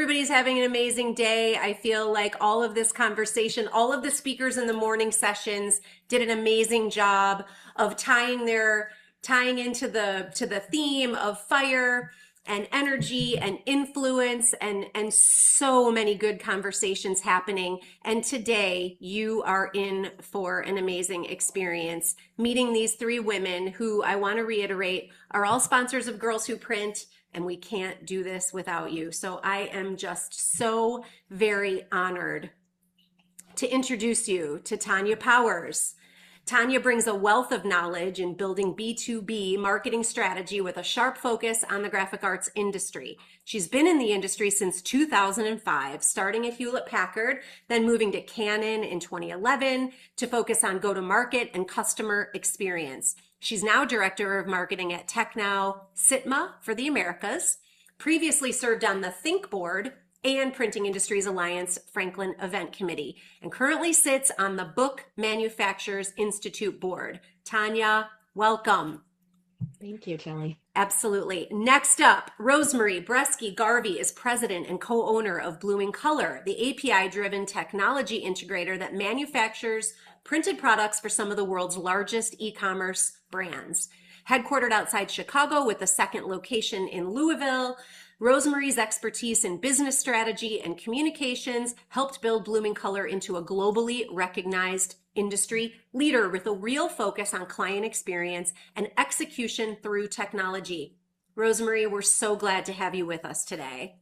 everybody's having an amazing day. I feel like all of this conversation, all of the speakers in the morning sessions did an amazing job of tying into the theme of fire and energy and influence and so many good conversations happening. And today you are in for an amazing experience meeting these three women who I want to reiterate are all sponsors of Girls Who Print, and we can't do this without you. So I am just so very honored to introduce you to Tonya Powers. Tonya brings a wealth of knowledge in building B2B marketing strategy with a sharp focus on the graphic arts industry. She's been in the industry since 2005, starting at Hewlett Packard, then moving to Canon in 2011 to focus on go-to-market and customer experience. She's now director of marketing at TechNow Sitma for the Americas, previously served on the Think Board and Printing Industries Alliance Franklin Event Committee, and currently sits on the Book Manufacturers Institute Board. Tonya, welcome. Thank you, Kelly. Absolutely. Next up, Rosemarie Breske Garvey is president and co-owner of Blooming Color, the API-driven technology integrator that manufactures printed products for some of the world's largest e-commerce brands. Headquartered outside Chicago with a second location in Louisville, Rosemarie's expertise in business strategy and communications helped build Blooming Color into a globally recognized industry leader with a real focus on client experience and execution through technology. Rosemarie, we're so glad to have you with us today.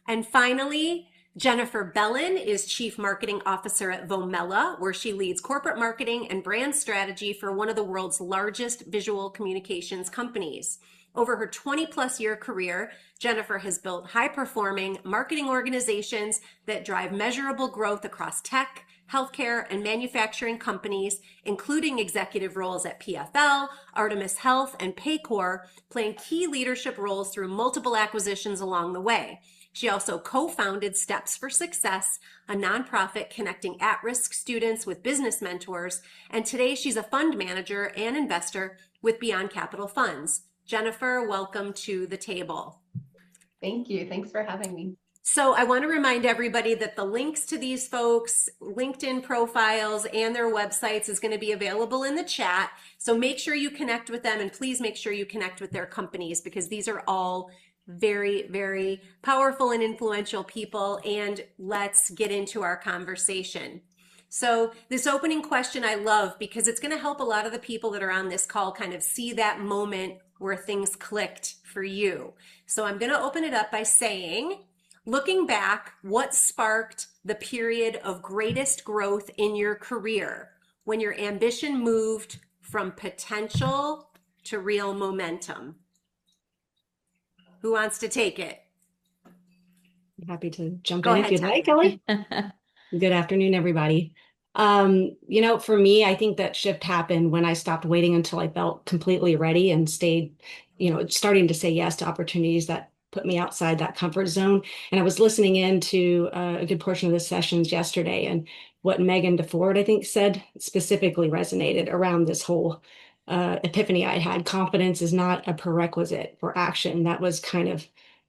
And finally, Jennifer Bellin is Chief Marketing Officer at Vomela, where she leads corporate marketing and brand strategy for one of the world's largest visual communications companies. Over her 20-plus year career, Jennifer has built high-performing marketing organizations that drive measurable growth across tech, healthcare, and manufacturing companies, including executive roles at PFL, Artemis Health, and Paycor, playing key leadership roles through multiple acquisitions along the way. She also co-founded Steps for Success, a nonprofit connecting at-risk students with business mentors, and today she's a fund manager and investor with Beyond Capital Funds. Jennifer, welcome to the table. Thank you. Thanks for having me. So I want to remind everybody that the links to these folks, LinkedIn profiles, and their websites is going to be available in the chat. So make sure you connect with them, and please make sure you connect with their companies, because these are all very, very powerful and influential people. And let's get into our conversation. So this opening question I love, because it's going to help a lot of the people that are on this call kind of see that moment where things clicked for you. So I'm going to open it up by saying, looking back, what sparked the period of greatest growth in your career when your ambition moved from potential to real momentum? Who wants to take it? I'm happy to jump Go in ahead, if you'd Tonya. like, Kelly. Good afternoon, everybody. For me, I think that shift happened when I stopped waiting until I felt completely ready and stayed, starting to say yes to opportunities that put me outside that comfort zone. And I was listening in to a good portion of the sessions yesterday, and what Megan DeFord, I think, said specifically resonated around this whole epiphany I had. Confidence is not a prerequisite for action. That was kind of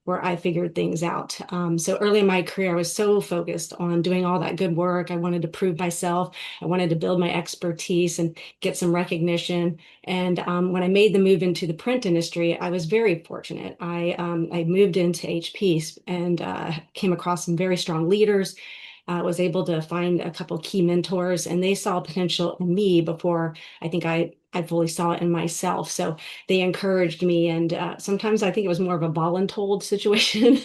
where I figured things out. So early in my career, I was so focused on doing all that good work. I wanted to prove myself. I wanted to build my expertise and get some recognition. And when I made the move into the print industry, I was very fortunate. I moved into HP and came across some very strong leaders. Was able to find a couple key mentors, and they saw potential in me before I think I fully saw it in myself. So they encouraged me, and sometimes I think it was more of a voluntold situation.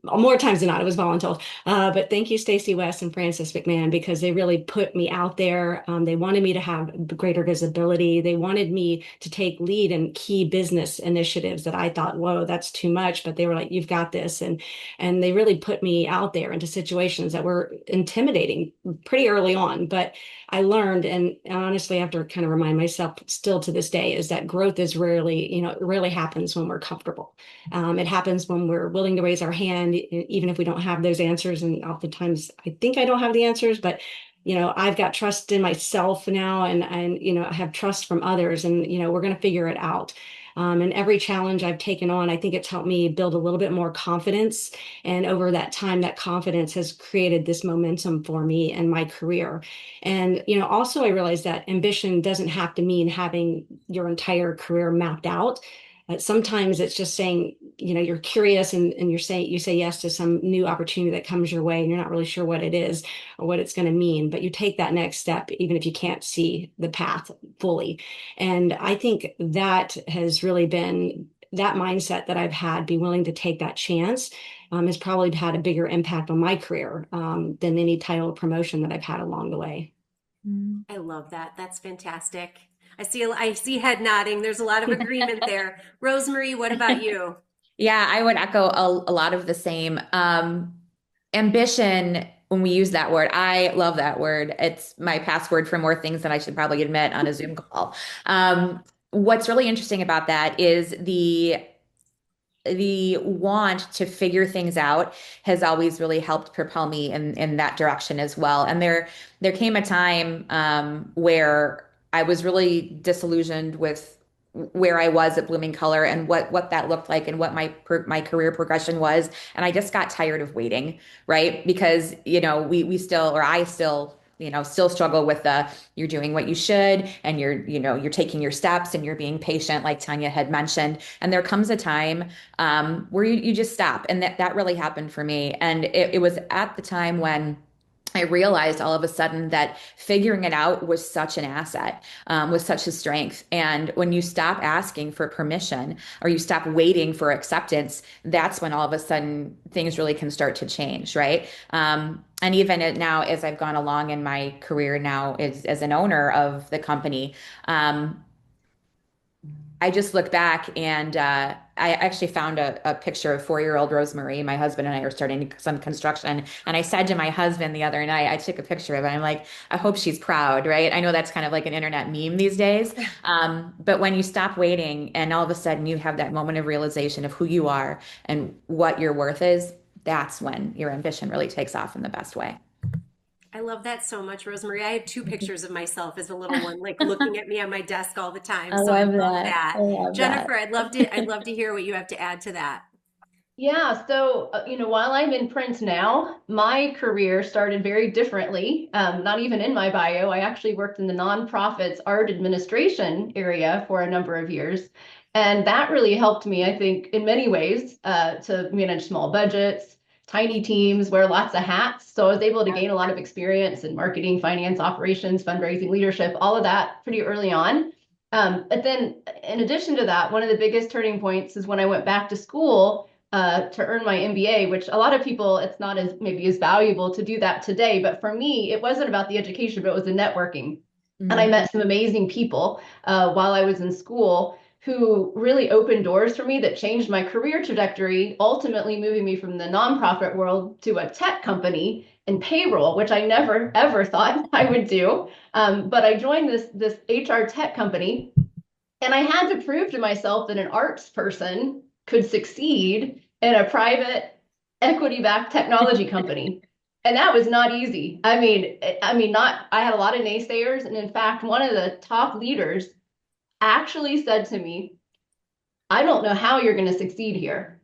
More times than not, it was voluntold. But thank you, Stacey West and Francis McMahon, because they really put me out there. They wanted me to have greater visibility. They wanted me to take lead in key business initiatives that I thought, whoa, that's too much. But they were like, you've got this. And they really put me out there into situations that were intimidating pretty early on. But I learned, and honestly, I have to kind of remind myself still to this day, is that growth is rarely, it rarely happens when we're comfortable. It happens when we're willing to raise our hand, even if we don't have those answers. And oftentimes I think I don't have the answers, but I've got trust in myself now, and I have trust from others, and we're going to figure it out. And every challenge I've taken on, I think it's helped me build a little bit more confidence. And over that time, that confidence has created this momentum for me and my career. And, also I realized that ambition doesn't have to mean having your entire career mapped out. Sometimes it's just saying, you're curious and you say yes to some new opportunity that comes your way and you're not really sure what it is or what it's going to mean, but you take that next step, even if you can't see the path fully. And I think that has really been that mindset that I've had, be willing to take that chance, has probably had a bigger impact on my career than any title or promotion that I've had along the way. I love that. That's fantastic. I see head nodding. There's a lot of agreement there. Rosemarie, what about you? Yeah, I would echo a lot of the same. Ambition, when we use that word, I love that word. It's my password for more things than I should probably admit on a Zoom call. What's really interesting about that is the want to figure things out has always really helped propel me in that direction as well. And there came a time where I was really disillusioned with where I was at Blooming Color and what that looked like and what my career progression was. And I just got tired of waiting, right? Because, we still, or I still, still struggle with you're doing what you should and you're taking your steps and you're being patient, like Tonya had mentioned. And there comes a time where you just stop. And that really happened for me. And it was at the time when I realized all of a sudden that figuring it out was such an asset, was such a strength. And when you stop asking for permission or you stop waiting for acceptance, that's when all of a sudden things really can start to change, right? And even now, as I've gone along in my career now as an owner of the company, I just look back and I actually found a picture of 4-year-old Rosemarie. My husband and I are starting some construction. And I said to my husband the other night, I took a picture of it. I'm like, I hope she's proud, right? I know that's kind of like an internet meme these days. But when you stop waiting and all of a sudden you have that moment of realization of who you are and what your worth is, that's when your ambition really takes off in the best way. I love that so much, Rosemarie. I have two pictures of myself as a little one, like looking at me on my desk all the time. I So I love love that. I that. love that. Jennifer, I'd love to hear what you have to add to that. Yeah, so while I'm in print now, my career started very differently. Not even in my bio. I actually worked in the nonprofits art administration area for a number of years. And that really helped me, I think, in many ways, to manage small budgets, tiny teams, wear lots of hats. So I was able to gain a lot of experience in marketing, finance, operations, fundraising, leadership, all of that pretty early on. But then in addition to that, one of the biggest turning points is when I went back to school to earn my MBA, which a lot of people, it's not as maybe as valuable to do that today. But for me, it wasn't about the education, but it was the networking. And I met some amazing people while I was in school who really opened doors for me that changed my career trajectory, ultimately moving me from the nonprofit world to a tech company and payroll, which I never ever thought I would do. But I joined this HR tech company, and I had to prove to myself that an arts person could succeed in a private equity-backed technology company. And that was not easy. I had a lot of naysayers. And in fact, one of the top leaders actually said to me, I don't know how you're going to succeed here.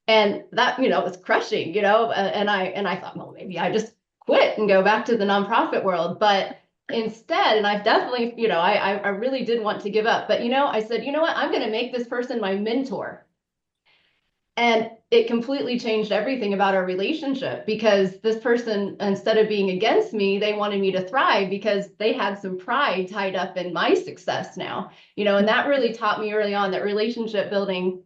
And that, was crushing, and I thought, well, maybe I just quit and go back to the nonprofit world. But instead, and I've definitely, I really did want to give up. But, I said, you know what, I'm going to make this person my mentor. And it completely changed everything about our relationship, because this person, instead of being against me, they wanted me to thrive because they had some pride tied up in my success now, and that really taught me early on that relationship building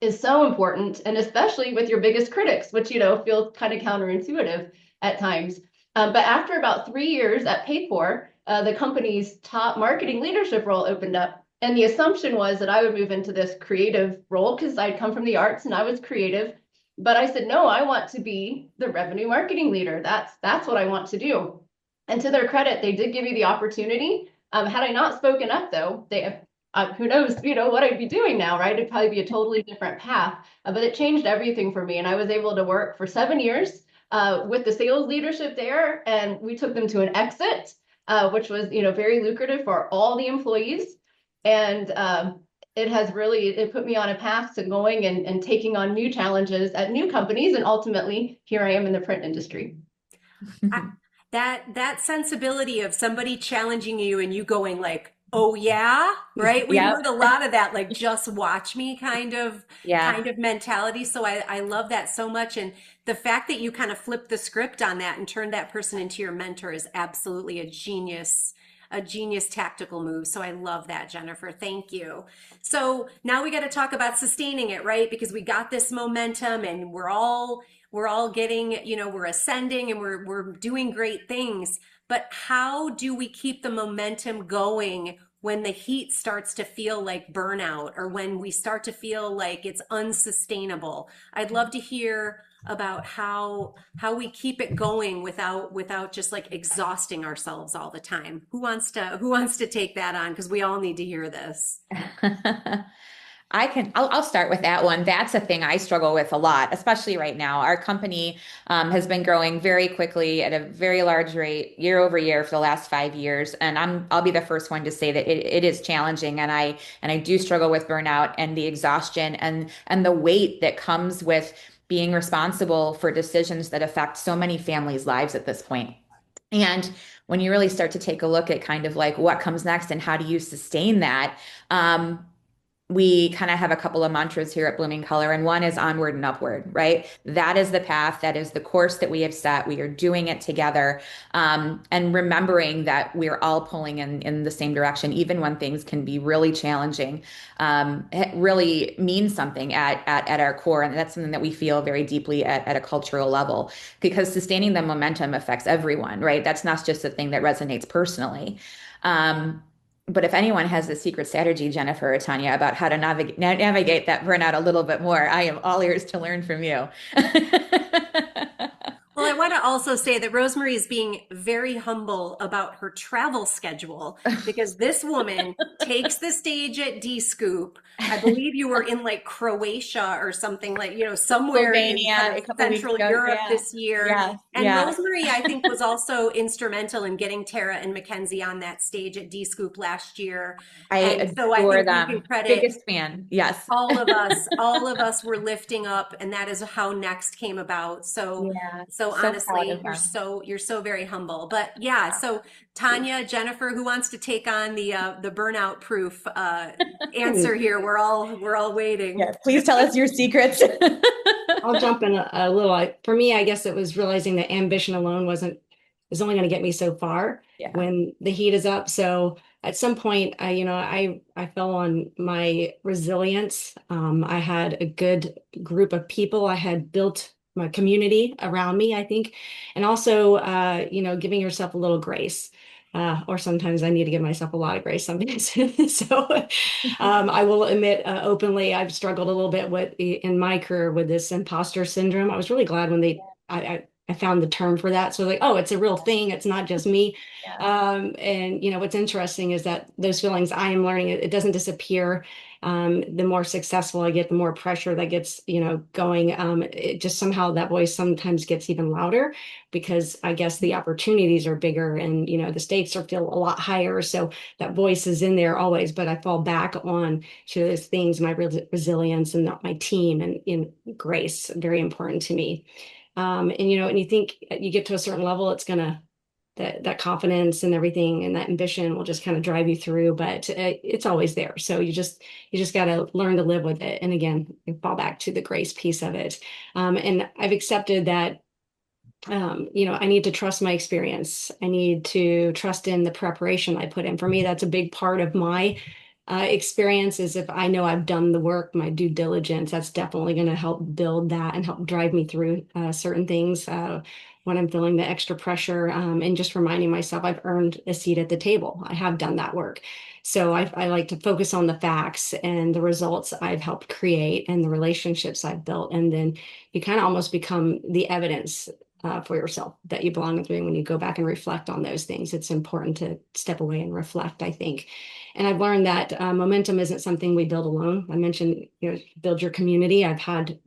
is so important, and especially with your biggest critics, which, feels kind of counterintuitive at times. But after about 3 years at Paycor, the company's top marketing leadership role opened up. And the assumption was that I would move into this creative role because I'd come from the arts and I was creative. But I said, no, I want to be the revenue marketing leader. That's what I want to do. And to their credit, they did give me the opportunity. Had I not spoken up, though, who knows, what I'd be doing now, right? It'd probably be a totally different path. But it changed everything for me. And I was able to work for 7 years with the sales leadership there. And we took them to an exit, which was, very lucrative for all the employees. And it has really, it put me on a path to going and taking on new challenges at new companies. And ultimately, here I am in the print industry. I, that sensibility of somebody challenging you and you going like, oh yeah, right? We Yep. heard a lot of that, like just watch me Yeah. kind of mentality. So I love that so much. And the fact that you kind of flipped the script on that and turned that person into your mentor is absolutely a genius tactical move. So I love that, Jennifer. Thank you. So now we got to talk about sustaining it, right? Because we got this momentum and we're all getting, you know, we're ascending and we're doing great things. But how do we keep the momentum going when the heat starts to feel like burnout or when we start to feel like it's unsustainable? I'd love to hear about how we keep it going without just like exhausting ourselves all the time. Who wants to take that on? Because we all need to hear this. I'll start with that one. That's a thing I struggle with a lot, especially right now. Our company has been growing very quickly at a very large rate year over year for the last 5 years. And I'll be the first one to say that it is challenging. And I do struggle with burnout and the exhaustion and the weight that comes with being responsible for decisions that affect so many families' lives at this point. And when you really start to take a look at kind of like what comes next and how do you sustain that, we kind of have a couple of mantras here at Blooming Color, and one is onward and upward, right? That is the path, that is the course that we have set. We are doing it together, and remembering that we're all pulling in the same direction, even when things can be really challenging. It really means something at our core, and that's something that we feel very deeply at a cultural level, because sustaining the momentum affects everyone, right? That's not just a thing that resonates personally. But if anyone has a secret strategy, Jennifer or Tonya, about how to navigate that burnout a little bit more, I am all ears to learn from you. Well, I want to also say that Rosemarie is being very humble about her travel schedule because this woman takes the stage at D Scoop. I believe you were in like Croatia or something like, you know, somewhere in Slovenia kind a of couple weeks Central ago. Europe Yeah. this year. Yeah. And Yeah. Rosemarie, I think, was also instrumental in getting Tara and Mackenzie on that stage at D Scoop last year. I And so I adore think we can them. credit Biggest fan. Yes. all of us were lifting up, and that is how Next came about. Yeah. So So proud honestly, of them. you're so very humble. But yeah, so Tonya, Jennifer, who wants to take on the burnout proof answer here? We're all waiting. Yeah. Please tell us your secrets. I'll jump in a little. For me, I guess it was realizing that ambition alone is only going to get me so far Yeah. when the heat is up. So at some point, I fell on my resilience. I had a good group of people. I had built my community around me, I think, and also, giving yourself a little grace. Or sometimes I need to give myself a lot of grace sometimes. So I will admit openly, I've struggled a little bit with in my career with this imposter syndrome. I was really glad when I found the term for that. So like, oh, it's a real thing. It's not just me. Yeah. And what's interesting is that those feelings I am learning, it doesn't disappear. The more successful I get, the more pressure that gets, going. It just somehow that voice sometimes gets even louder because I guess the opportunities are bigger and, the stakes are feel a lot higher. So that voice is in there always, but I fall back on to those things, my resilience and my team and in grace, very important to me. And you think you get to a certain level, it's gonna that confidence and everything and that ambition will just kind of drive you through, but it's always there. So you just got to learn to live with it. And again, you fall back to the grace piece of it. And I've accepted that I need to trust my experience. I need to trust in the preparation I put in. For me, that's a big part of my experience is if I know I've done the work, my due diligence, that's definitely going to help build that and help drive me through certain things when I'm feeling the extra pressure and just reminding myself I've earned a seat at the table. I have done that work. So I like to focus on the facts and the results I've helped create and the relationships I've built. And then you kind of almost become the evidence for yourself that you belong to when you go back and reflect on those things. It's important to step away and reflect, I think. And I've learned that momentum isn't something we build alone. I mentioned, build your community. I've had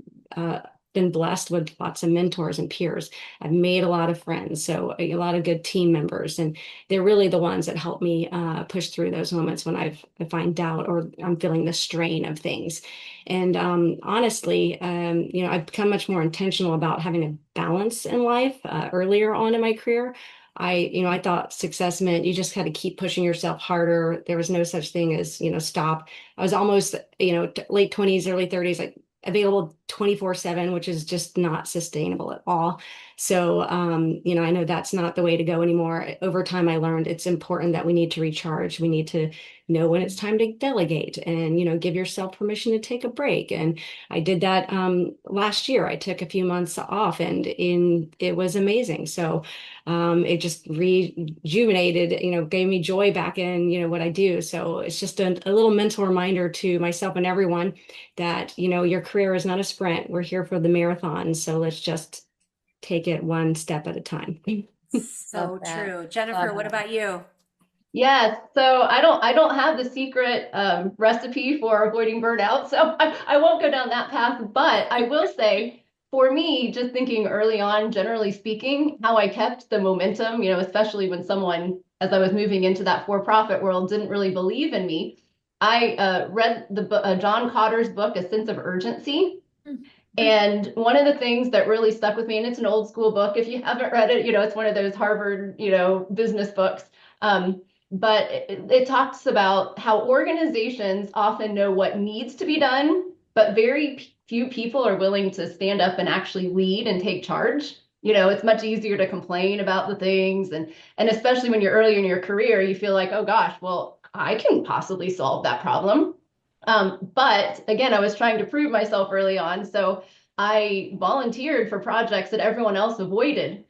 been blessed with lots of mentors and peers. I've made a lot of friends, so a lot of good team members, and they're really the ones that help me push through those moments when I find doubt or I'm feeling the strain of things. And honestly, I've become much more intentional about having a balance in life earlier on in my career. I thought success meant you just had to keep pushing yourself harder. There was no such thing as, stop. I was almost, late 20s, early 30s, like available 24/7, which is just not sustainable at all. So, I know that's not the way to go anymore. Over time, I learned it's important that we need to recharge. We need to know when it's time to delegate and, give yourself permission to take a break. And I did that last year. I took a few months off and it was amazing. So it just rejuvenated, gave me joy back in, what I do. So it's just a little mental reminder to myself and everyone that, your career is not a sprint. We're here for the marathon. So let's just take it one step at a time. So true. Jennifer, what about you? Yes, so I don't have the secret recipe for avoiding burnout, so I won't go down that path. But I will say, for me, just thinking early on, generally speaking, how I kept the momentum, especially when someone, as I was moving into that for-profit world, didn't really believe in me. I read the John Cotter's book, A Sense of Urgency. And one of the things that really stuck with me, and it's an old school book, if you haven't read it, it's one of those Harvard, business books. But it talks about how organizations often know what needs to be done, but very few people are willing to stand up and actually lead and take charge. It's much easier to complain about the things, and especially when you're early in your career, you feel like, oh gosh, well, I can possibly solve that problem. But again, I was trying to prove myself early on, so I volunteered for projects that everyone else avoided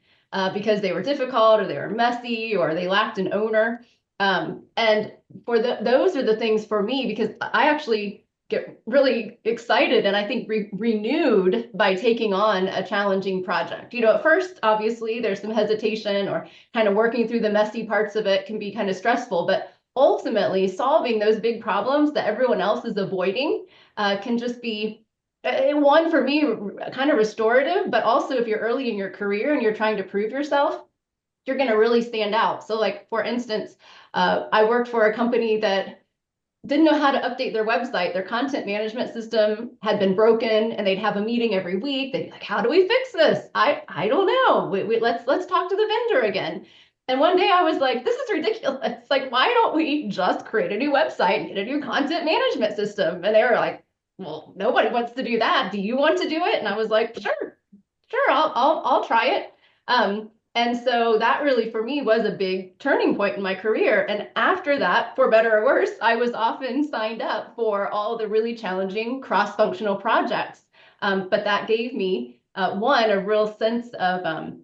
because they were difficult or they were messy or they lacked an owner. And for those are the things for me, because I actually get really excited and I think renewed by taking on a challenging project. At first, obviously, there's some hesitation or kind of working through the messy parts of it can be kind of stressful, but ultimately solving those big problems that everyone else is avoiding can just be one for me kind of restorative, but also if you're early in your career and you're trying to prove yourself, you're going to really stand out. So like, for instance, I worked for a company that didn't know how to update their website. Their content management system had been broken, and they'd have a meeting every week. They'd be like, how do we fix this? I don't know. Let's talk to the vendor again. And one day I was like, this is ridiculous. Like, why don't we just create a new website and get a new content management system? And they were like, well, nobody wants to do that. Do you want to do it? And I was like, sure, I'll try it. And so that really, for me, was a big turning point in my career. And after that, for better or worse, I was often signed up for all the really challenging cross-functional projects. But that gave me, one, a real sense of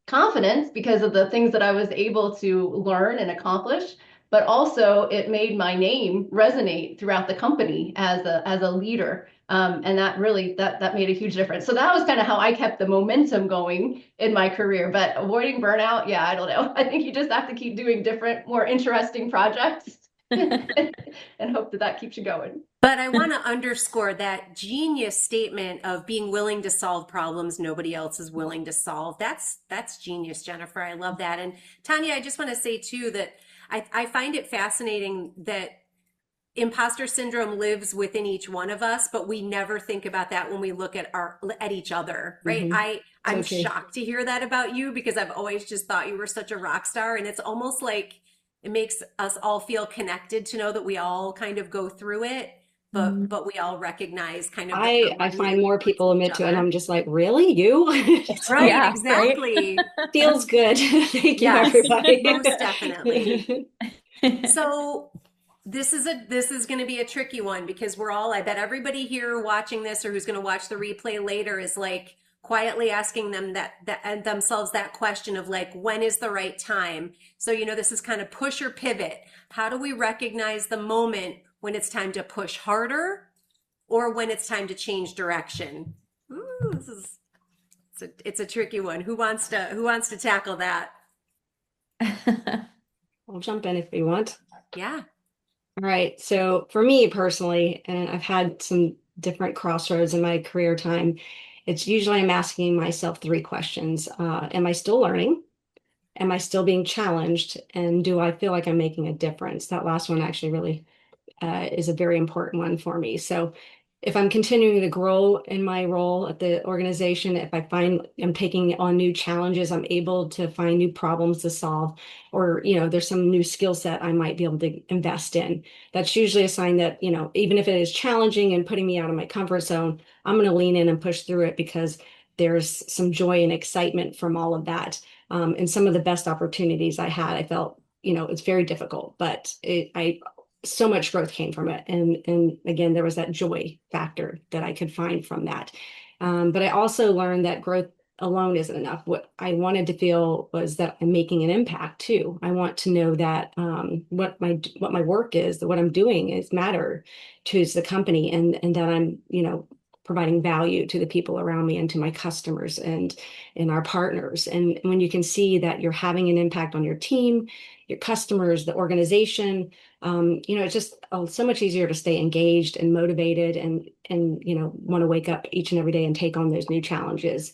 confidence because of the things that I was able to learn and accomplish. But also, it made my name resonate throughout the company as a leader. And that really, that made a huge difference. So that was kind of how I kept the momentum going in my career. But avoiding burnout, yeah, I don't know. I think you just have to keep doing different, more interesting projects and hope that keeps you going. But I want to underscore that genius statement of being willing to solve problems nobody else is willing to solve. That's genius, Jennifer. I love that. And Tonya, I just want to say too that I find it fascinating that imposter syndrome lives within each one of us, but we never think about that when we look at each other, right? Mm-hmm. I'm Okay. shocked to hear that about you because I've always just thought you were such a rock star, and it's almost like it makes us all feel connected to know that we all kind of go through it, but we all recognize kind of the I camaraderie find that more we bring people to each admit to it, and other. I'm just like, really? You? Right, Yeah, right. exactly. Feels good. Thank you, Yes, everybody. most definitely. So this is going to be a tricky one because I bet everybody here watching this or who's going to watch the replay later is like quietly asking themselves that question of like, when is the right time? So, this is kind of push or pivot. How do we recognize the moment when it's time to push harder or when it's time to change direction? Ooh, it's a tricky one. Who wants to tackle that? I'll jump in if you want. Yeah. All right. So for me personally, and I've had some different crossroads in my career time, it's usually I'm asking myself three questions. Am I still learning? Am I still being challenged? And do I feel like I'm making a difference? That last one actually really is a very important one for me. So if I'm continuing to grow in my role at the organization, if I find I'm taking on new challenges, I'm able to find new problems to solve, or, there's some new skill set I might be able to invest in. That's usually a sign that, even if it is challenging and putting me out of my comfort zone, I'm going to lean in and push through it because there's some joy and excitement from all of that. And some of the best opportunities I had, I felt, it's very difficult, but so much growth came from it. And again, there was that joy factor that I could find from that. But I also learned that growth alone isn't enough. What I wanted to feel was that I'm making an impact too. I want to know that what my work is, that what I'm doing is matter to the company, and that I'm, providing value to the people around me and to my customers and our partners. And when you can see that you're having an impact on your team, your customers, the organization, it's just so much easier to stay engaged and motivated and want to wake up each and every day and take on those new challenges.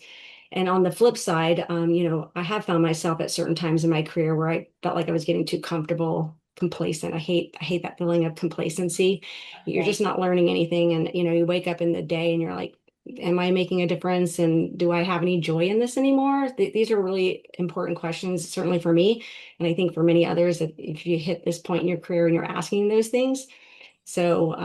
And on the flip side, I have found myself at certain times in my career where I felt like I was getting too comfortable, complacent. I hate that feeling of complacency. You're just not learning anything. And, you wake up in the day and you're like, am I making a difference? And do I have any joy in this anymore? These are really important questions, certainly for me. And I think for many others, if you hit this point in your career and you're asking those things. So,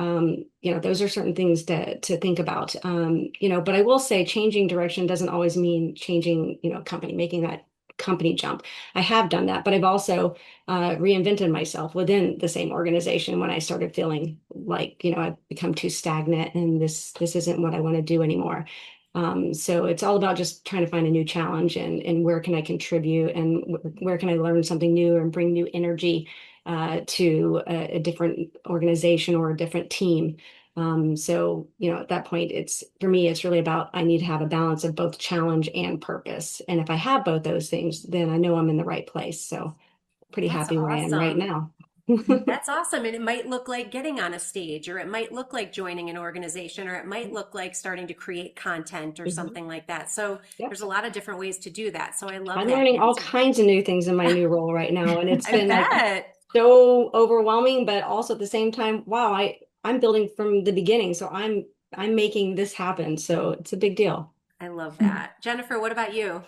those are certain things to think about. But I will say changing direction doesn't always mean changing, company, making that company jump. I have done that, but I've also reinvented myself within the same organization when I started feeling like, I've become too stagnant and this isn't what I want to do anymore. So it's all about just trying to find a new challenge and where can I contribute and where can I learn something new and bring new energy to a different organization or a different team. So, at that point, for me, it's really about I need to have a balance of both challenge and purpose. And if I have both those things, then I know I'm in the right place. So pretty That's happy where I am right awesome. now. That's awesome. And it might look like getting on a stage, or it might look like joining an organization, or it might look like starting to create content or Mhm. something like that. So Yep. there's a lot of different ways to do that. So I love I'm that learning all answer. kinds of new things in my new role right now. And it's I been like bet. so overwhelming, but also at the same time, wow, I'm building from the beginning. So I'm making this happen. So it's a big deal. I love that. Jennifer, what about you?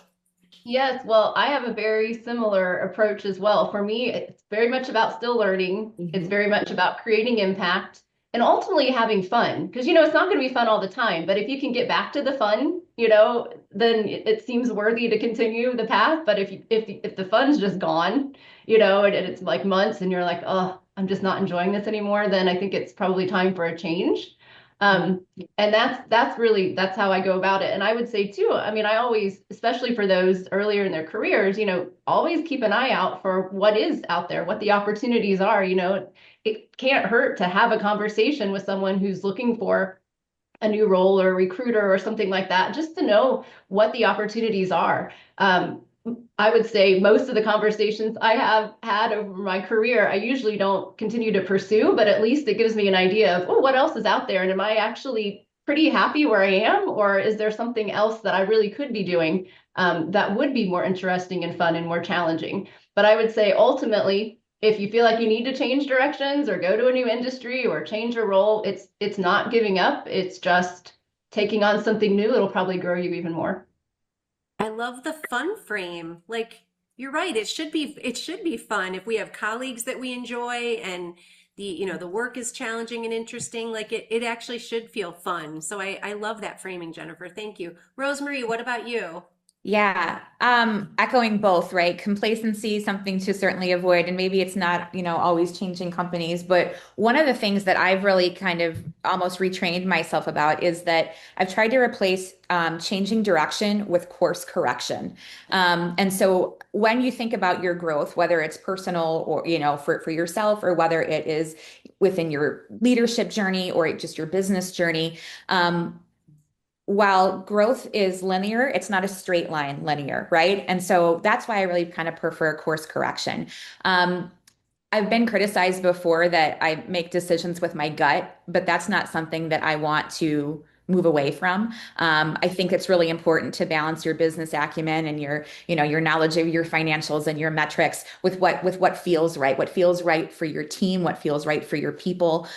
Yes, well, I have a very similar approach as well. For me, it's very much about still learning. It's Mhm. very much about creating impact and ultimately having fun. Because, it's not going to be fun all the time, but if you can get back to the fun, then it seems worthy to continue the path. But if the fun's just gone, and it's like months and you're like, oh, I'm just not enjoying this anymore, then I think it's probably time for a change. Um, and that's how I go about it. And I would say too, I mean, I always, especially for those earlier in their careers, always keep an eye out for what is out there, what the opportunities are. It can't hurt to have a conversation with someone who's looking for a new role or a recruiter or something like that, just to know what the opportunities are. I would say most of the conversations I have had over my career, I usually don't continue to pursue, but at least it gives me an idea of, oh, what else is out there? And am I actually pretty happy where I am? Or is there something else that I really could be doing that would be more interesting and fun and more challenging? But I would say ultimately, if you feel like you need to change directions or go to a new industry or change your role, it's not giving up. It's just taking on something new. It'll probably grow you even more. I love the fun frame. Like you're right, it should be fun if we have colleagues that we enjoy and the work is challenging and interesting. Like it actually should feel fun. So I love that framing, Jennifer. Thank you. Rosemarie, what about you? Yeah, echoing both, right? Complacency, something to certainly avoid, and maybe it's not, always changing companies, but one of the things that I've really kind of almost retrained myself about is that I've tried to replace changing direction with course correction. And so when you think about your growth, whether it's personal or, for yourself, or whether it is within your leadership journey or just your business journey, while growth is linear, it's not a straight line linear, right? And so that's why I really kind of prefer course correction. Um, I've been criticized before that I make decisions with my gut, but that's not something that I want to move away from. I think it's really important to balance your business acumen and your knowledge of your financials and your metrics with what feels right, what feels right for your team, what feels right for your people.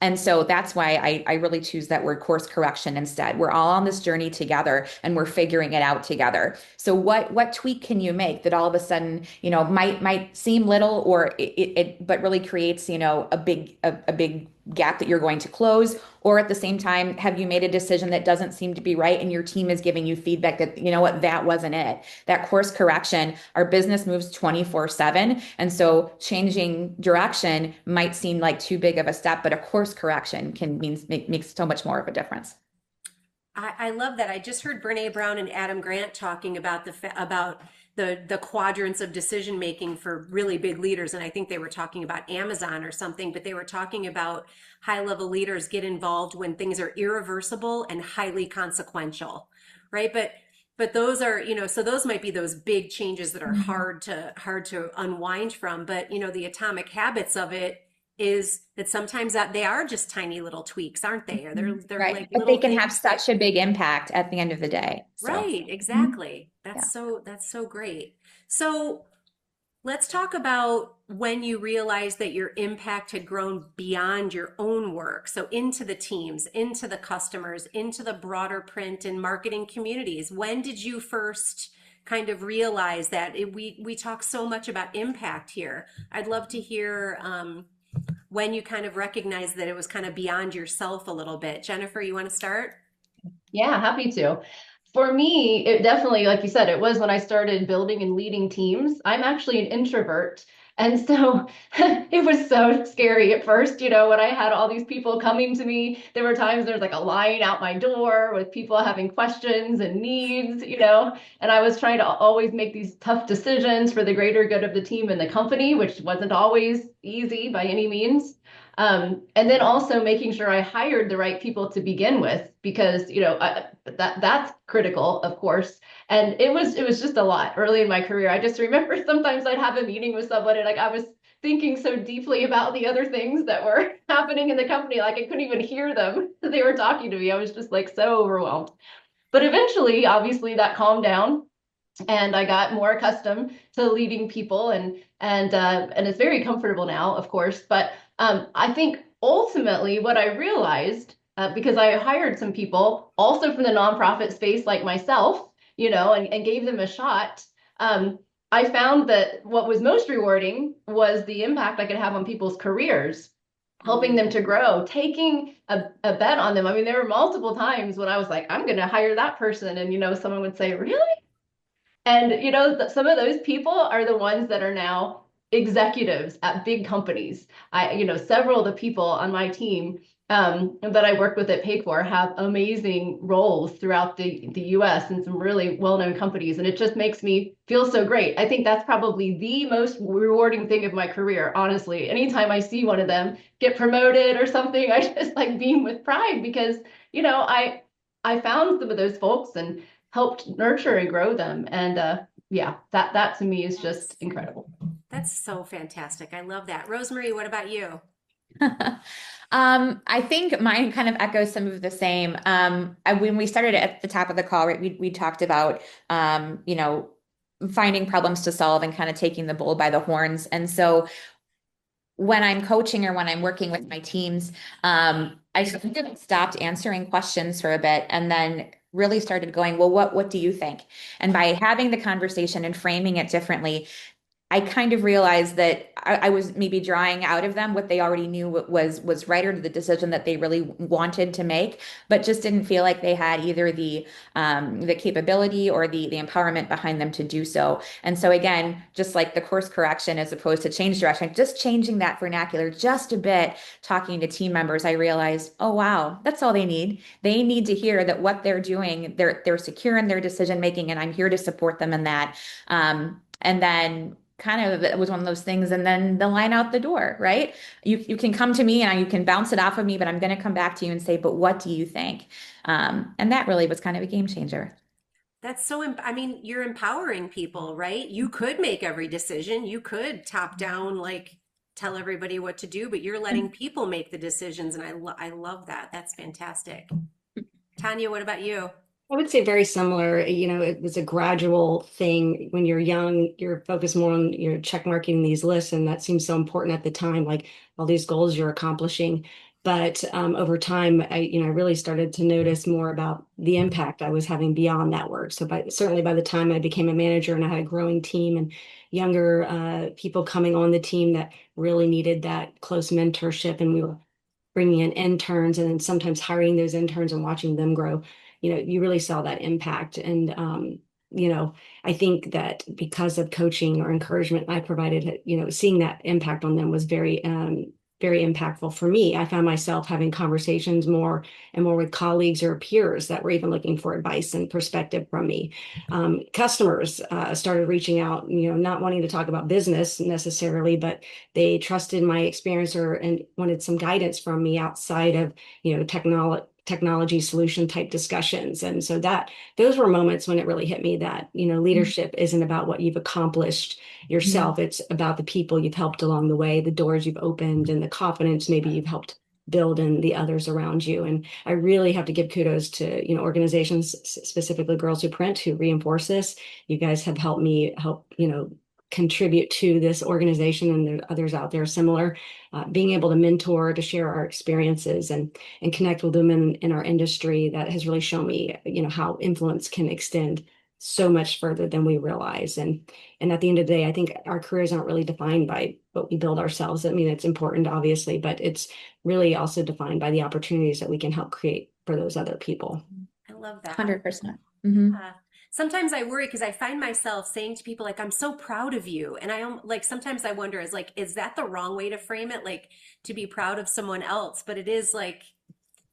And so that's why I really choose that word course correction instead. We're all on this journey together and we're figuring it out together. So what tweak can you make that all of a sudden, might seem little or it but really creates, a big gap that you're going to close? Or at the same time, have you made a decision that doesn't seem to be right and your team is giving you feedback that, that wasn't it? That course correction, our business moves 24/7. And so changing direction might seem like too big of a step, but a course correction can makes so much more of a difference. I love that. I just heard Brene Brown and Adam Grant talking about the quadrants of decision making for really big leaders, and I think they were talking about Amazon or something, but they were talking about high level leaders get involved when things are irreversible and highly consequential, right? But those are, so those might be those big changes that are hard to unwind from. But the atomic habits of it is that sometimes that they are just tiny little tweaks, aren't they? Or they're Right. like But little they can have things that- such a big impact at the end of the day. So, Right, exactly. yeah. That's so great. So let's talk about when you realized that your impact had grown beyond your own work. So into the teams, into the customers, into the broader print and marketing communities. When did you first kind of realize that we talk so much about impact here? I'd love to hear when you kind of recognized that it was kind of beyond yourself a little bit. Jennifer, you want to start? Yeah, happy to. For me, it definitely, like you said, it was when I started building and leading teams. I'm actually an introvert. And so it was so scary at first, when I had all these people coming to me. There were times there was like a line out my door with people having questions and needs, and I was trying to always make these tough decisions for the greater good of the team and the company, which wasn't always easy by any means. And then also making sure I hired the right people to begin with, because that's critical, of course. And it was just a lot early in my career. I just remember sometimes I'd have a meeting with someone and like I was thinking so deeply about the other things that were happening in the company, like I couldn't even hear them. They were talking to me. I was just like so overwhelmed. But eventually, obviously, that calmed down and I got more accustomed to leading people, and it's very comfortable now, of course. But I think ultimately what I realized, because I hired some people also from the nonprofit space like myself, and gave them a shot. I found that what was most rewarding was the impact I could have on people's careers, helping them to grow, taking a bet on them. I mean, there were multiple times when I was like, I'm going to hire that person. And, someone would say, really? And, some of those people are the ones that are now executives at big companies. Several of the people on my team that I work with at Paycor have amazing roles throughout the US and some really well-known companies. And it just makes me feel so great. I think that's probably the most rewarding thing of my career, honestly. Anytime I see one of them get promoted or something, I just like beam with pride because, I found some of those folks and helped nurture and grow them. And yeah, that to me is just incredible. That's so fantastic. I love that. Rosemarie, what about you? I think mine kind of echoes some of the same. When we started at the top of the call, right, we talked about, finding problems to solve and kind of taking the bull by the horns. And so when I'm coaching or when I'm working with my teams, I stopped answering questions for a bit and then really started going, well, what do you think? And by having the conversation and framing it differently, I kind of realized that I was maybe drawing out of them what they already knew was right, or the decision that they really wanted to make, but just didn't feel like they had either the capability or the empowerment behind them to do so. And so again, just like the course correction as opposed to change direction, just changing that vernacular just a bit, talking to team members, I realized, oh wow, that's all they need. They need to hear that what they're doing, they're secure in their decision making, and I'm here to support them in that. And then kind of it was one of those things, and then the line out the door, right? You can come to me and you can bounce it off of me, but I'm going to come back to you and say, but what do you think? And that really was kind of a game changer. That's so, I mean, you're empowering people, right? You could make every decision. You could top down, like tell everybody what to do, but you're letting people make the decisions. And I love that. That's fantastic. Tonya, what about you? I would say very similar. It was a gradual thing. When you're young, you're focused more on check marking these lists, and that seems so important at the time, like all these goals you're accomplishing. But over time, I really started to notice more about the impact I was having beyond that work. So certainly by the time I became a manager and I had a growing team and younger people coming on the team that really needed that close mentorship, and we were bringing in interns and then sometimes hiring those interns and watching them grow, you really saw that impact. And, I think that because of coaching or encouragement I provided, seeing that impact on them was very impactful for me. I found myself having conversations more and more with colleagues or peers that were even looking for advice and perspective from me. Customers started reaching out, not wanting to talk about business necessarily, but they trusted my experience and wanted some guidance from me outside of, technology solution type discussions. And so those were moments when it really hit me that, leadership isn't about what you've accomplished yourself. It's about the people you've helped along the way, the doors you've opened, and the confidence maybe you've helped build in the others around you. And I really have to give kudos to, organizations, specifically Girls Who Print, who reinforce this. You guys have helped me contribute to this organization, and there are others out there similar. Being able to mentor, to share our experiences and connect with women in our industry, that has really shown me, how influence can extend so much further than we realize. And at the end of the day, I think our careers aren't really defined by what we build ourselves. I mean, it's important, obviously, but it's really also defined by the opportunities that we can help create for those other people. I love that. 100%. Mm-hmm. Sometimes I worry because I find myself saying to people like, I'm so proud of you. And sometimes I wonder, is that the wrong way to frame it? Like, to be proud of someone else, but it is like,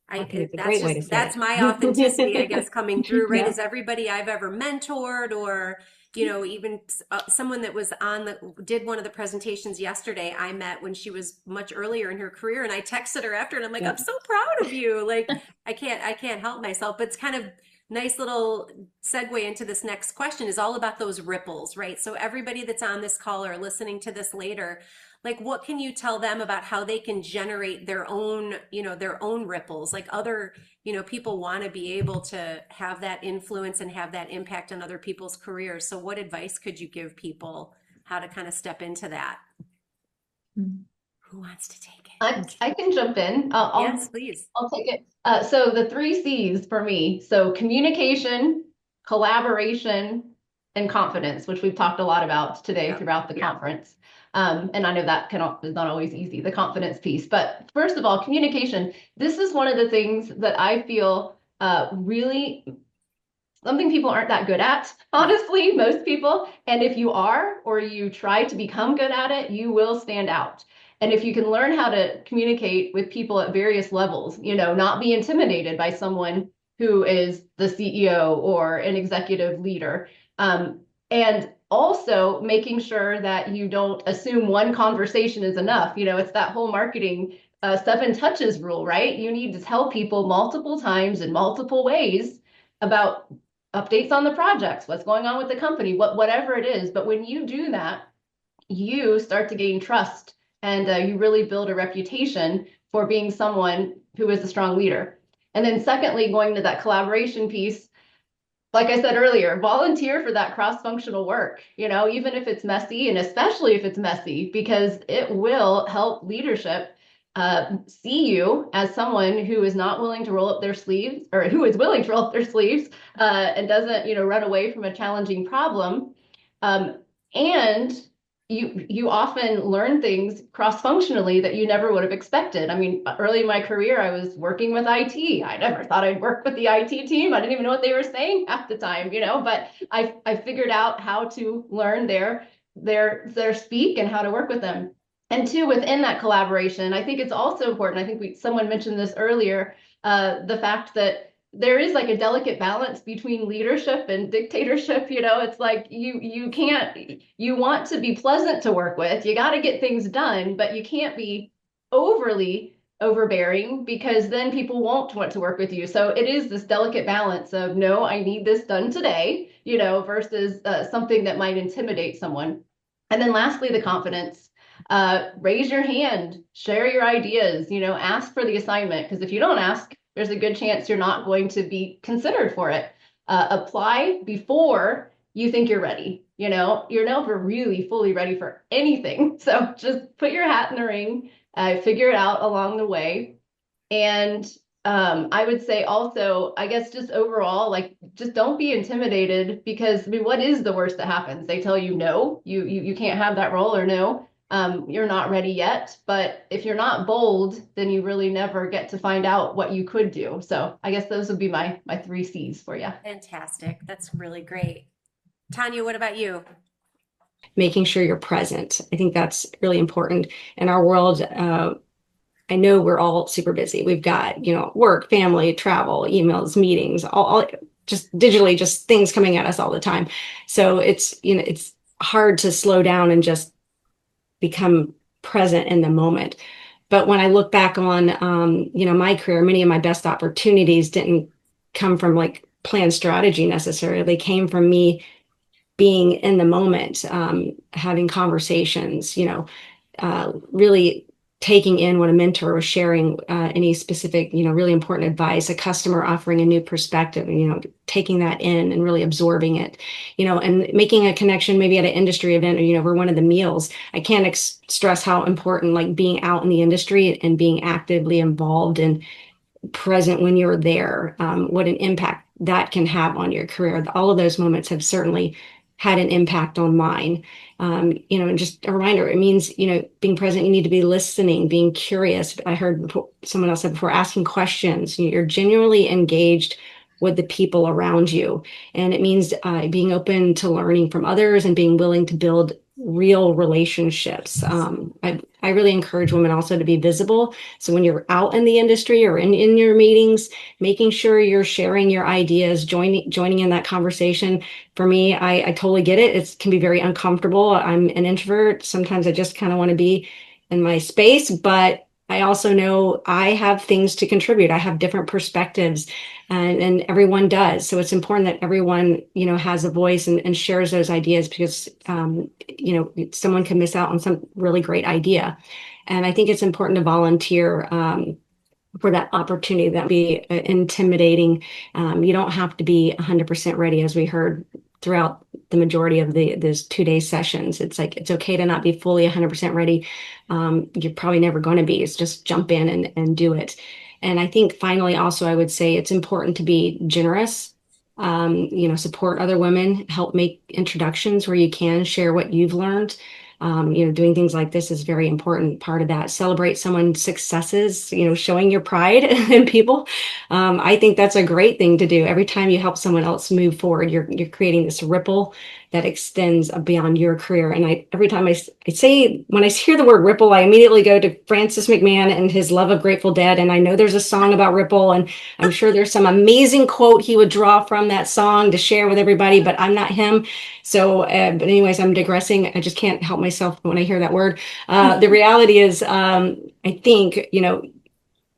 that's my authenticity, I guess, coming through, right? Yeah. Is everybody I've ever mentored, or, even someone that was did one of the presentations yesterday, I met when she was much earlier in her career, and I texted her after, and I'm like, Yeah. I'm so proud of you. Like, I can't help myself, but it's kind of nice little segue into this next question, is all about those ripples, right? So everybody that's on this call or listening to this later, like, what can you tell them about how they can generate their own, their own ripples? Like, other, people want to be able to have that influence and have that impact on other people's careers. So what advice could you give people how to kind of step into that? Mm-hmm. Who wants to take it? I can jump in. Yes, please. I'll take it. So the 3 C's for me. So communication, collaboration, and confidence, which we've talked a lot about today throughout the conference. And I know that is not always easy, the confidence piece. But first of all, communication. This is one of the things that I feel really something people aren't that good at, honestly, most people. And if you are, or you try to become good at it, you will stand out. And if you can learn how to communicate with people at various levels, not be intimidated by someone who is the CEO or an executive leader. And also making sure that you don't assume one conversation is enough. It's that whole marketing 7 touches rule, right? You need to tell people multiple times in multiple ways about updates on the projects, what's going on with the company, whatever it is. But when you do that, you start to gain trust, and you really build a reputation for being someone who is a strong leader. And then secondly, going to that collaboration piece, like I said earlier, volunteer for that cross-functional work, even if it's messy, and especially if it's messy, because it will help leadership see you as someone who is not willing to roll up their sleeves, or who is willing to roll up their sleeves and doesn't, run away from a challenging problem. And you often learn things cross-functionally that you never would have expected. I mean, early in my career, I was working with IT. I never thought I'd work with the IT team. I didn't even know what they were saying half the time, but I figured out how to learn their speak and how to work with them. And 2, within that collaboration, I think it's also important. I think someone mentioned this earlier, the fact that there is like a delicate balance between leadership and dictatorship. It's like you want to be pleasant to work with. You got to get things done, but you can't be overly overbearing, because then people won't want to work with you. So it is this delicate balance of, no, I need this done today, versus something that might intimidate someone. And then lastly, the confidence. Raise your hand, share your ideas, ask for the assignment, because if you don't ask, there's a good chance you're not going to be considered for it. Apply before you think you're ready. You're never really fully ready for anything. So just put your hat in the ring, figure it out along the way. And I would say also, I guess just overall, like, just don't be intimidated, because I mean, what is the worst that happens? They tell you no, you can't have that role, or no, you're not ready yet. But if you're not bold, then you really never get to find out what you could do. So I guess those would be my 3 C's for you. Fantastic. That's really great. Tonya, what about you? Making sure you're present. I think that's really important in our world. I know we're all super busy. We've got, work, family, travel, emails, meetings, all just digitally, just things coming at us all the time. So it's hard to slow down and just become present in the moment. But when I look back on, my career, many of my best opportunities didn't come from like planned strategy necessarily. They came from me being in the moment, having conversations, really taking in what a mentor was sharing, any specific, really important advice, a customer offering a new perspective, taking that in and really absorbing it, and making a connection maybe at an industry event, or, over one of the meals. I can't stress how important like being out in the industry and being actively involved and present when you're there, what an impact that can have on your career. All of those moments have certainly had an impact on mine. And just a reminder, it means, being present, you need to be listening, being curious. I heard someone else said before, asking questions. You're genuinely engaged with the people around you. And it means being open to learning from others and being willing to build real relationships. I really encourage women also to be visible. So when you're out in the industry or in your meetings, making sure you're sharing your ideas, joining in that conversation. For me, I totally get it. It can be very uncomfortable. I'm an introvert. Sometimes I just kind of want to be in my space, but I also know I have things to contribute. I have different perspectives, and everyone does. So it's important that everyone, has a voice and shares those ideas, because, someone can miss out on some really great idea. And I think it's important to volunteer for that opportunity. That be intimidating. You don't have to be 100% ready, as we heard throughout the majority of those 2-day sessions. It's like, it's okay to not be fully 100% ready. You're probably never going to be. It's just jump in and do it. And I think finally, also, I would say it's important to be generous, support other women, help make introductions where you can, share what you've learned. Doing things like this is very important part of that. Celebrate someone's successes, showing your pride in people. I think that's a great thing to do. Every time you help someone else move forward, you're creating this ripple that extends beyond your career. And every time I say, when I hear the word ripple, I immediately go to Francis McMahon and his love of Grateful Dead. And I know there's a song about ripple, and I'm sure there's some amazing quote he would draw from that song to share with everybody, but I'm not him. So, but anyways, I'm digressing. I just can't help myself when I hear that word. The reality is, I think,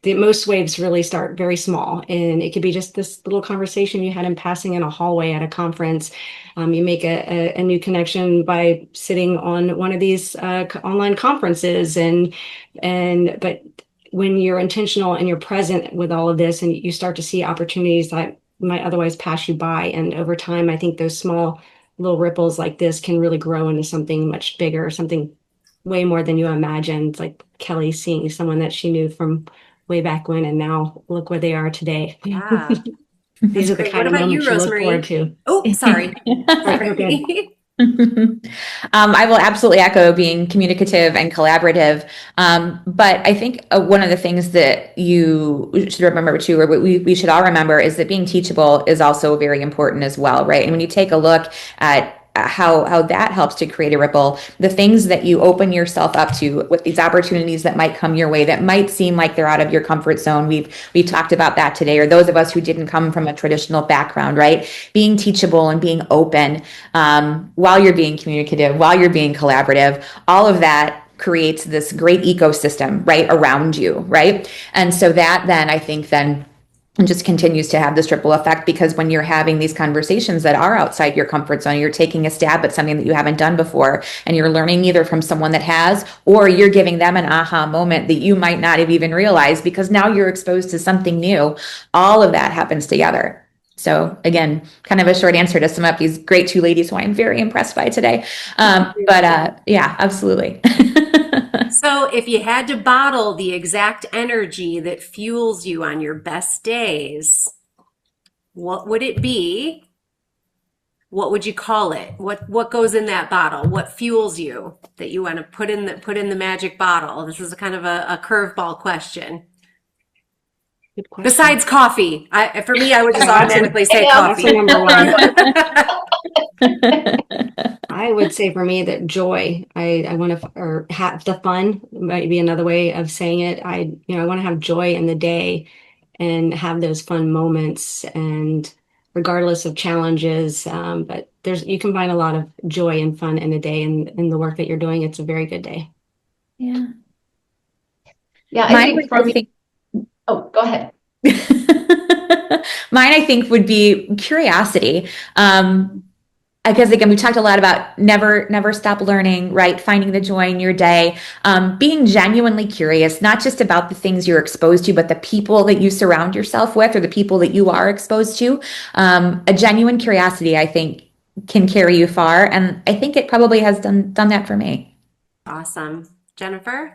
the most waves really start very small, and it could be just this little conversation you had in passing in a hallway at a conference. You make a new connection by sitting on one of these online conferences, but when you're intentional and you're present with all of this, and you start to see opportunities that might otherwise pass you by, and over time, I think those small little ripples like this can really grow into something much bigger, something way more than you imagined. It's like Kelly seeing someone that she knew from way back when, and now look where they are today. Yeah. These are the kind of moments you look forward to. Oh, sorry. Okay. I will absolutely echo being communicative and collaborative. But I think one of the things that you should remember too, or we should all remember, is that being teachable is also very important as well, right? And when you take a look at how that helps to create a ripple, the things that you open yourself up to with these opportunities that might come your way that might seem like they're out of your comfort zone. We've talked about that today, or those of us who didn't come from a traditional background, right? Being teachable and being open while you're being communicative, while you're being collaborative, all of that creates this great ecosystem right around you, right? And so that then, I think then, and just continues to have this ripple effect, because when you're having these conversations that are outside your comfort zone, you're taking a stab at something that you haven't done before, and you're learning either from someone that has, or you're giving them an aha moment that you might not have even realized, because now you're exposed to something new. All of that happens together. So again, kind of a short answer to sum up these great two ladies who I'm very impressed by today. Yeah, absolutely. So if you had to bottle the exact energy that fuels you on your best days, what would it be? What would you call it? What goes in that bottle? What fuels you that you want to put in the magic bottle? This is a kind of a curveball question. Good question. Besides coffee, for me, I would just automatically say That's coffee. number one. I would say for me that joy. I want to, or have the fun might be another way of saying it. I want to have joy in the day and have those fun moments, and regardless of challenges. But you can find a lot of joy and fun in a day, and in the work that you're doing. It's a very good day. Yeah. Yeah, I think for me, oh, go ahead. Mine, I think, would be curiosity. Because again, we talked a lot about never stop learning, right? Finding the joy in your day, being genuinely curious, not just about the things you're exposed to, but the people that you surround yourself with, or the people that you are exposed to. A genuine curiosity, I think, can carry you far. And I think it probably has done that for me. Awesome. Jennifer?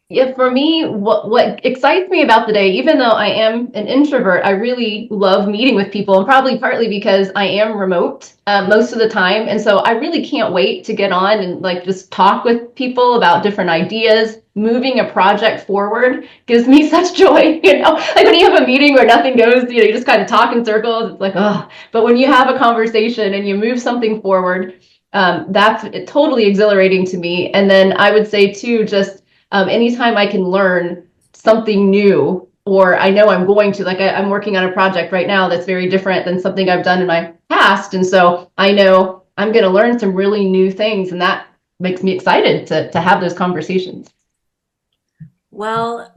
Yeah, for me, what excites me about the day, even though I am an introvert, I really love meeting with people, and probably partly because I am remote most of the time. And so I really can't wait to get on and just talk with people about different ideas. Moving a project forward gives me such joy, like when you have a meeting where nothing goes, you just kind of talk in circles. It's like, oh, but when you have a conversation and you move something forward, that's totally exhilarating to me. And then I would say too, just anytime I can learn something new, or I know I'm going to, I'm working on a project right now that's very different than something I've done in my past. And so I know I'm going to learn some really new things, and that makes me excited to have those conversations. Well,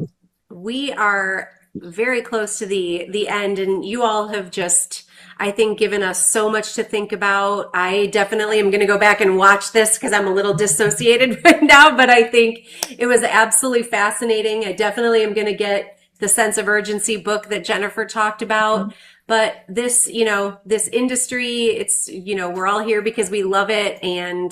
we are very close to the end, and you all have just, I think, given us so much to think about. I definitely am going to go back and watch this because I'm a little dissociated right now, but I think it was absolutely fascinating. I definitely am going to get the sense of urgency book that Jennifer talked about. But this, this industry, it's, we're all here because we love it. And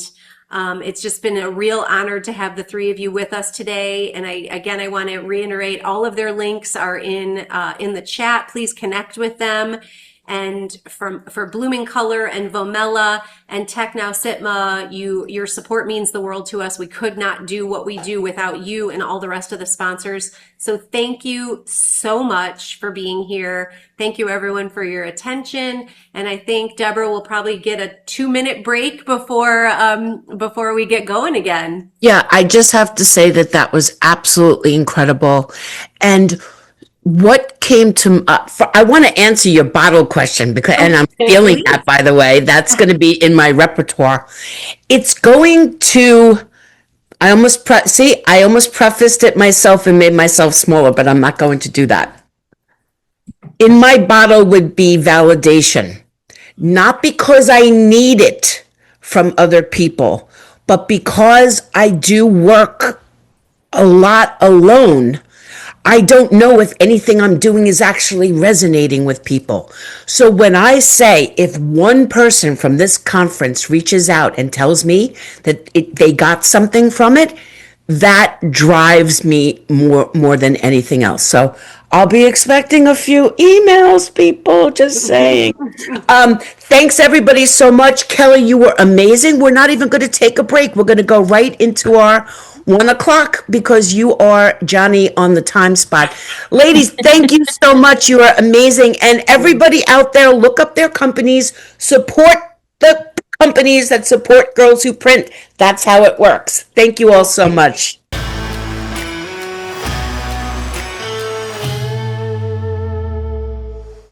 it's just been a real honor to have the three of you with us today. And I want to reiterate, all of their links are in the chat. Please connect with them. And for Blooming Color and Vomela and Tech Now Sitma, your support means the world to us. We could not do what we do without you and all the rest of the sponsors. So thank you so much for being here. Thank you everyone for your attention. And I think Deborah will probably get a 2-minute break before we get going again. Yeah, I just have to say that was absolutely incredible. And what came to I want to answer your bottle question and I'm feeling that, by the way. That's going to be in my repertoire. It's going to, I almost prefaced it myself and made myself smaller, but I'm not going to do that. In my bottle would be validation, not because I need it from other people, but because I do work a lot alone. I don't know if anything I'm doing is actually resonating with people. So when I say, if one person from this conference reaches out and tells me that they got something from it, that drives me more than anything else. So I'll be expecting a few emails, people, just saying. Thanks everybody so much. Kelly, you were amazing. We're not even going to take a break. We're going to go right into our 1 o'clock because you are Johnny on the time spot. Ladies, thank you so much. You are amazing. And everybody out there, look up their companies, support the companies that support Girls Who Print. That's how it works. Thank you all so much.